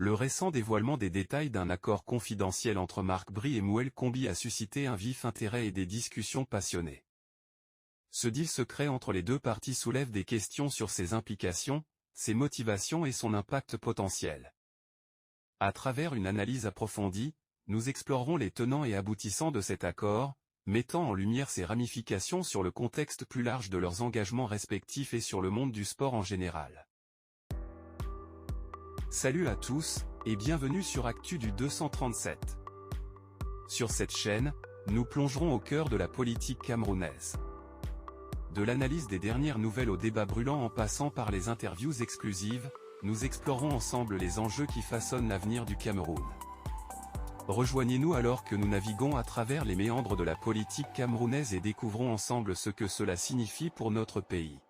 Le récent dévoilement des détails d'un accord confidentiel entre Marc Bry et Mouel Combi a suscité un vif intérêt et des discussions passionnées. Ce deal secret entre les deux parties soulève des questions sur ses implications, ses motivations et son impact potentiel. À travers une analyse approfondie, nous explorerons les tenants et aboutissants de cet accord, mettant en lumière ses ramifications sur le contexte plus large de leurs engagements respectifs et sur le monde du sport en général. Salut à tous, et bienvenue sur Actu du 237. Sur cette chaîne, nous plongerons au cœur de la politique camerounaise. De l'analyse des dernières nouvelles au débat brûlant en passant par les interviews exclusives, nous explorons ensemble les enjeux qui façonnent l'avenir du Cameroun. Rejoignez-nous alors que nous naviguons à travers les méandres de la politique camerounaise et découvrons ensemble ce que cela signifie pour notre pays.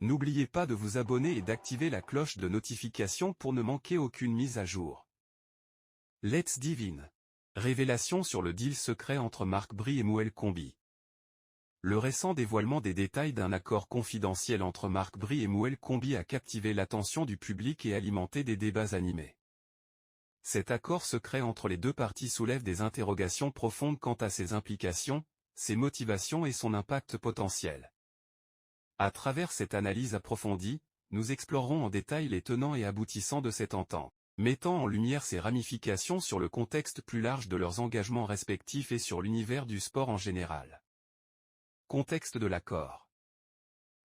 N'oubliez pas de vous abonner et d'activer la cloche de notification pour ne manquer aucune mise à jour. Let's dive in. Révélation sur le deal secret entre Marc Bry et Mouel Combi. Le récent dévoilement des détails d'un accord confidentiel entre Marc Bry et Mouel Combi a captivé l'attention du public et alimenté des débats animés. Cet accord secret entre les deux parties soulève des interrogations profondes quant à ses implications, ses motivations et son impact potentiel. À travers cette analyse approfondie, nous explorerons en détail les tenants et aboutissants de cette entente, mettant en lumière ses ramifications sur le contexte plus large de leurs engagements respectifs et sur l'univers du sport en général. Contexte de l'accord.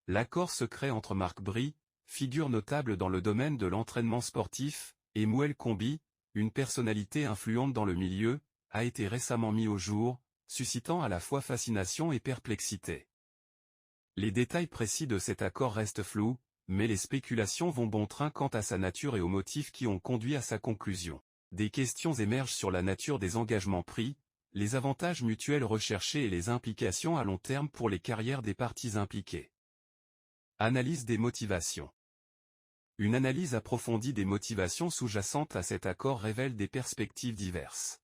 L'accord secret entre Marc Bry, figure notable dans le domaine de l'entraînement sportif, et Mouel Combi, une personnalité influente dans le milieu, a été récemment mis au jour, suscitant à la fois fascination et perplexité. Les détails précis de cet accord restent flous, mais les spéculations vont bon train quant à sa nature et aux motifs qui ont conduit à sa conclusion. Des questions émergent sur la nature des engagements pris, les avantages mutuels recherchés et les implications à long terme pour les carrières des parties impliquées. Analyse des motivations. Une analyse approfondie des motivations sous-jacentes à cet accord révèle des perspectives diverses.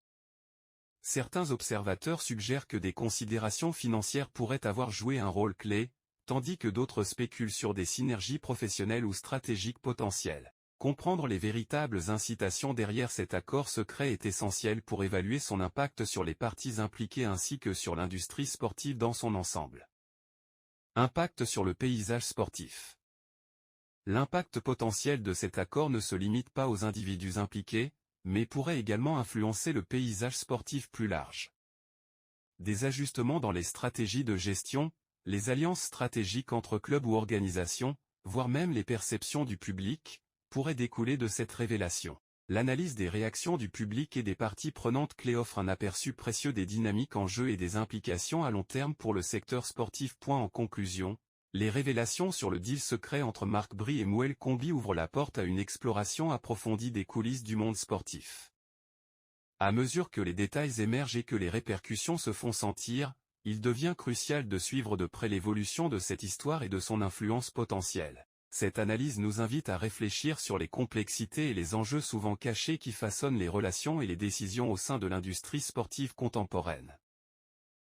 Certains observateurs suggèrent que des considérations financières pourraient avoir joué un rôle clé, tandis que d'autres spéculent sur des synergies professionnelles ou stratégiques potentielles. Comprendre les véritables incitations derrière cet accord secret est essentiel pour évaluer son impact sur les parties impliquées ainsi que sur l'industrie sportive dans son ensemble. Impact sur le paysage sportif. L'impact potentiel de cet accord ne se limite pas aux individus impliqués, mais pourrait également influencer le paysage sportif plus large. Des ajustements dans les stratégies de gestion, les alliances stratégiques entre clubs ou organisations, voire même les perceptions du public, pourraient découler de cette révélation. L'analyse des réactions du public et des parties prenantes clés offre un aperçu précieux des dynamiques en jeu et des implications à long terme pour le secteur sportif. En conclusion, les révélations sur le deal secret entre Marc Bry et Mouel Combi ouvrent la porte à une exploration approfondie des coulisses du monde sportif. À mesure que les détails émergent et que les répercussions se font sentir, il devient crucial de suivre de près l'évolution de cette histoire et de son influence potentielle. Cette analyse nous invite à réfléchir sur les complexités et les enjeux souvent cachés qui façonnent les relations et les décisions au sein de l'industrie sportive contemporaine.